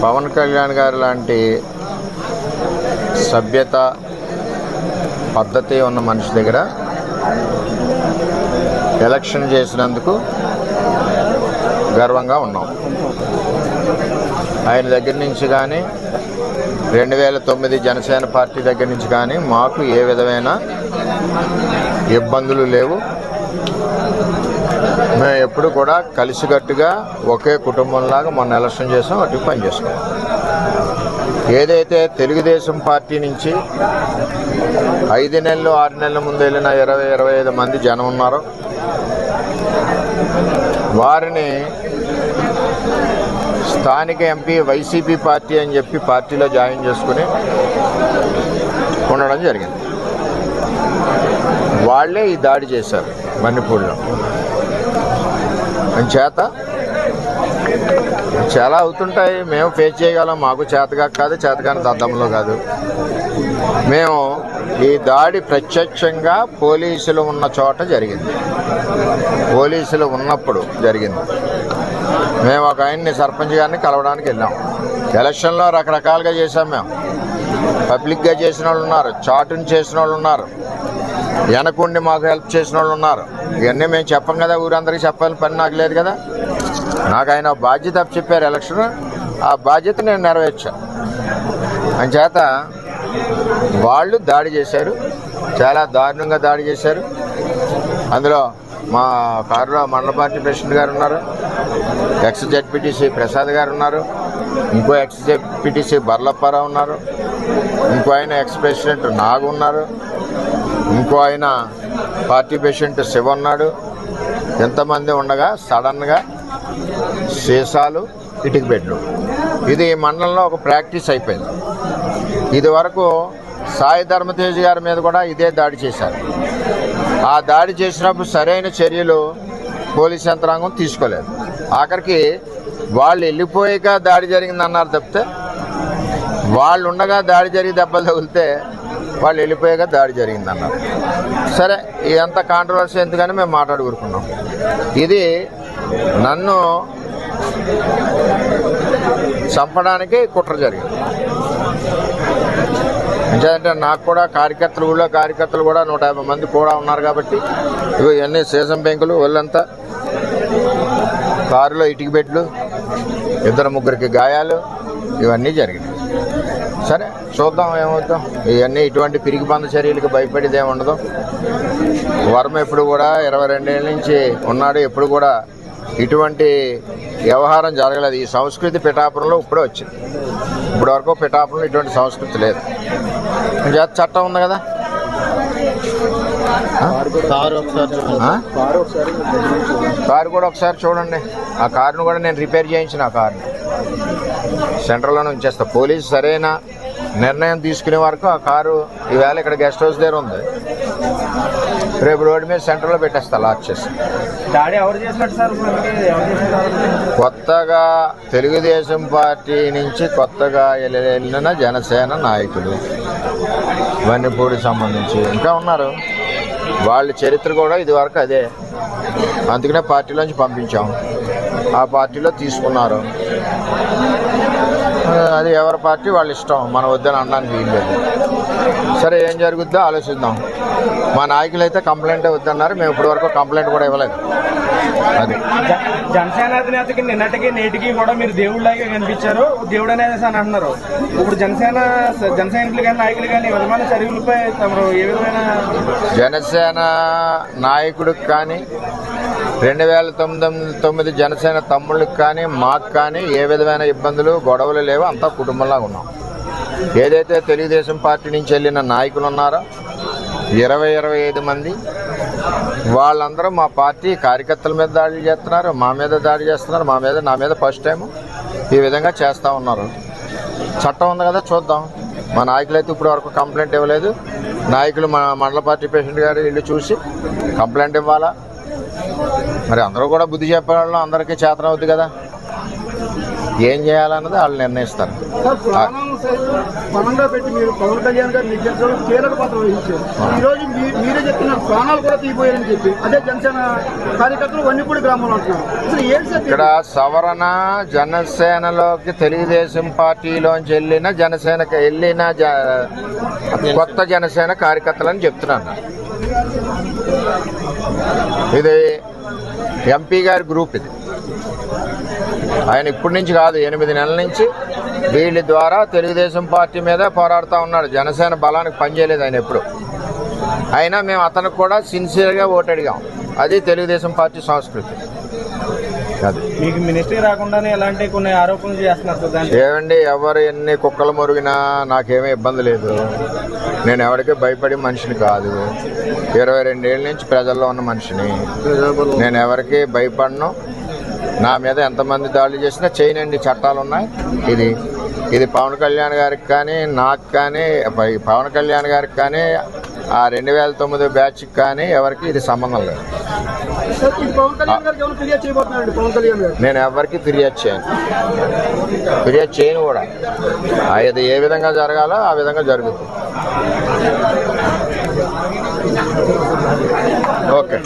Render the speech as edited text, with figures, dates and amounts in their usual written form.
పవన్ కళ్యాణ్ గారు లాంటి సభ్యత పద్ధతి ఉన్న మనిషి దగ్గర ఎలక్షన్ చేసినందుకు గర్వంగా ఉన్నాం. ఆయన దగ్గర నుంచి కానీ 2009 జనసేన పార్టీ దగ్గర నుంచి కానీ మాకు ఏ విధమైన ఇబ్బందులు లేవు. మేము ఎప్పుడు కూడా కలిసికట్టుగా ఒకే కుటుంబంలాగా మొన్న ఎలక్షన్ చేసాం, అటు పని చేసుకున్నాం. ఏదైతే తెలుగుదేశం పార్టీ నుంచి 5 నెలలు 6 నెలల ముందు వెళ్ళిన 20-25 మంది జనం ఉన్నారో వారిని స్థానిక ఎంపీ వైసీపీ పార్టీ అని చెప్పి పార్టీలో జాయిన్ చేసుకుని ఉండడం జరిగింది. వాళ్లే ఈ దాడి చేశారు మణిపూర్లో. చేత చాలా అవుతుంటాయి, మేము ఫేస్ చేయగలం. మాకు చేతగా కాదు, చేతగాని దద్దంలో కాదు. మేము ఈ దాడి ప్రత్యక్షంగా పోలీసులు ఉన్న చోట జరిగింది, పోలీసులు ఉన్నప్పుడు జరిగింది. మేము ఒక ఆయన్ని సర్పంచ్ గారిని కలవడానికి వెళ్ళాం. ఎలక్షన్లో రకరకాలుగా చేశాం. మేము పబ్లిక్గా చేసిన వాళ్ళు ఉన్నారు, చాటుని చేసిన వాళ్ళు ఉన్నారు, వెనకుండి మాకు హెల్ప్ చేసిన వాళ్ళు ఉన్నారు. ఇవన్నీ మేము చెప్పం కదా, ఊరందరికీ చెప్పాలని పని నాకు లేదు కదా. నాకు ఆయన బాధ్యత చెప్పారు ఎలక్షన్, ఆ బాధ్యత నేను నెరవేర్చాను. అంచేత వాళ్ళు దాడి చేశారు, చాలా దారుణంగా దాడి చేశారు. అందులో మా కారులో మండల పార్టీ ప్రెసిడెంట్ గారు ఉన్నారు, ఎక్స్ జెడ్పీటీసీ ప్రసాద్ గారు ఉన్నారు, ఇంకో ఎక్స్ జెడ్పీటీసీ బర్లప్పారావు ఉన్నారు, ఇంకో ఆయన ఎక్స్ ప్రెసిడెంట్ నాగు ఉన్నారు, ఇంకో ఆయన పార్టీ ప్రెసిడెంట్ శివ ఉన్నాడు. ఎంతమంది ఉండగా సడన్గా సీసాలు, ఇటుక బెడ్లు, ఇది మండలంలో ఒక ప్రాక్టీస్ అయిపోయింది. ఇది వరకు సాయి ధర్మతేజ్ గారి మీద కూడా ఇదే దాడి చేశారు. ఆ దాడి చేసినప్పుడు సరైన చర్యలు పోలీస్ యంత్రాంగం తీసుకోలేదు. ఆఖరికి వాళ్ళు వెళ్ళిపోయాక దాడి జరిగిందన్నారు తప్పితే, వాళ్ళు ఉండగా దాడి జరిగి దెబ్బలు తగిలితే వాళ్ళు వెళ్ళిపోయాక దాడి జరిగిందన్నారు. సరే, ఇదంతా కాంట్రవర్సీ ఎందుకని మేము మాట్లాడుకుంటున్నాం. ఇది నన్ను చంపడానికి కుట్ర జరిగింది. అంటే నాకు కూడా కార్యకర్తలు కూడా 150 మంది కూడా ఉన్నారు కాబట్టి ఇవన్నీ సీసం పెంకులు, ఒళ్ళంతా కారులో ఇటుక బెడ్లు, 2-3 గాయాలు, ఇవన్నీ జరిగినాయి. సరే, చూద్దాం ఏమవుతాం. ఇవన్నీ ఇటువంటి పిరికి బంద చర్యలకు భయపడేది ఏమి ఉండదు. వర్మ ఎప్పుడు కూడా 22 ఏళ్ళ నుంచి ఉన్నాడు, ఎప్పుడు కూడా ఇటువంటి వ్యవహారం జరగలేదు. ఈ సంస్కృతి పిఠాపురంలో ఇప్పుడే వచ్చింది. ఇప్పటి వరకు పిఠాపురంలో ఇటువంటి సంస్కృతి లేదు. చట్టం ఉంది కదా. కారు కూడా ఒకసారి చూడండి. ఆ కారును కూడా నేను రిపేర్ చేయించిన, ఆ కారుని సెంటర్లోనే ఉంచేస్తా. పోలీసు సరైన నిర్ణయం తీసుకునే వరకు ఆ కారు ఈవేళ ఇక్కడ గెస్ట్ హౌస్ దగ్గర ఉంది, రేపు రోడ్డు మీద సెంటర్లో పెట్టేస్తా లాక్ చేసి. కొత్తగా తెలుగుదేశం పార్టీ నుంచి కొత్తగా వెళ్ళిన జనసేన నాయకులు వన్నిపూడికి సంబంధించి ఇంకా ఉన్నారు. వాళ్ళ చరిత్ర కూడా ఇది వరకు అదే. అందుకనే పార్టీలోంచి పంపించాం, ఆ పార్టీలో తీసుకున్నారు. అది ఎవరి పార్టీ వాళ్ళ ఇష్టం, మనం వద్దని అనడానికి వీల్లేదు. సరే, ఏం జరుగుద్దో ఆలోచిద్దాం. మా నాయకులు అయితే కంప్లైంట్ వద్దన్నారు, మేము ఇప్పటి వరకు కంప్లైంట్ కూడా ఇవ్వలేదు. అది జనసేన అధినేతకి నిన్నటికి నేటికి కూడా మీరు దేవుళ్ళలాగే కనిపించారు, దేవుడు అనేది అని అంటున్నారు. ఇప్పుడు జన సైనికులు కానీ నాయకులు కానీ విధమైన చర్యలపై తమరు ఏ విధమైన జనసేన నాయకుడికి కానీ 2009 జనసేన తమ్ముళ్ళకి కానీ మాకు కానీ ఏ విధమైన ఇబ్బందులు గొడవలు లేవు. అంతా కుటుంబంలాగా ఉన్నాం. ఏదైతే తెలుగుదేశం పార్టీ నుంచి వెళ్ళిన నాయకులు ఉన్నారో 20-25 మంది, వాళ్ళందరూ మా పార్టీ కార్యకర్తల మీద దాడి చేస్తున్నారు, మా మీద దాడి చేస్తున్నారు. నా మీద ఫస్ట్ టైం ఈ విధంగా చేస్తూ ఉన్నారు. చట్టం ఉంది కదా, చూద్దాం. మా నాయకులు అయితే ఇప్పుడు వరకు కంప్లైంట్ ఇవ్వలేదు. నాయకులు మా మండల పార్టీ ప్రెసిడెంట్ గారు ఇల్లు చూసి కంప్లైంట్ ఇవ్వాలా. మరి అందరూ కూడా బుద్ధి చెప్పే వాళ్ళు అందరికీ చేతనవుద్ది కదా. ఏం చేయాలన్నది వాళ్ళు నిర్ణయిస్తారు. సార్, ప్రాణాలను సైతం పణంగా పెట్టి మీరు పవన్ కళ్యాణ్ గారు నిర్దేశంలో కీలక పాత్ర వహించారు. ఈ రోజు మీరే చెప్తున్నారు ప్రాణాలు కూడా తీయబోయారని చెప్పి అదే జనసేన కార్యకర్తలు వన్నిపూడి గ్రామంలో అంటున్నారు. అసలు ఏంటి సార్ ఇక్కడ సవరణ జనసేనలోకి తెలుగుదేశం పార్టీలోంచి వెళ్ళిన కొత్త జనసేన కార్యకర్తలని చెప్తున్నాను. ఇది ఎంపీ గారి గ్రూప్. ఇది ఆయన ఇప్పటి నుంచి కాదు, 8 నెలల నుంచి వీళ్ళ ద్వారా తెలుగుదేశం పార్టీ మీద పోరాడుతూ ఉన్నాడు. జనసేన బలానికి పనిచేయలేదు ఆయన ఎప్పుడు. అయినా మేము అతనికి కూడా సిన్సియర్గా ఓటు అడిగాం. అది తెలుగుదేశం పార్టీ సంస్కృతి. అది మీకు మినిస్ట్రీ రాకుండానే ఎలాంటి కొన్ని ఆరోపణలు చేస్తున్నారు సార్. ఏమండి, ఎవరు ఎన్ని కుక్కలు మురిగినా నాకేమీ ఇబ్బంది లేదు. నేను ఎవరికి భయపడే మనిషిని కాదు. 22 ఏళ్ళ నుంచి ప్రజల్లో ఉన్న మనిషిని. నేను ఎవరికి భయపడను. నా మీద ఎంతమంది దాడులు చేసినా చేయనండి, చట్టాలు ఉన్నాయి. ఇది పవన్ కళ్యాణ్ గారికి కానీ నాకు కానీ, పవన్ కళ్యాణ్ గారికి కానీ, ఆ 2009 బ్యాచ్కి కానీ ఎవరికి ఇది సంబంధం లేదు. పవన్ కళ్యాణ్ గారికి ఎవరు ఫిర్యాదు చేయబోతున్నారండి? పవన్ కళ్యాణ్ గారు నేను ఎవరికి ఫిర్యాదు చేయను కూడా. అది ఏ విధంగా జరగాలో ఆ విధంగా జరుగుతుంది. ఓకే.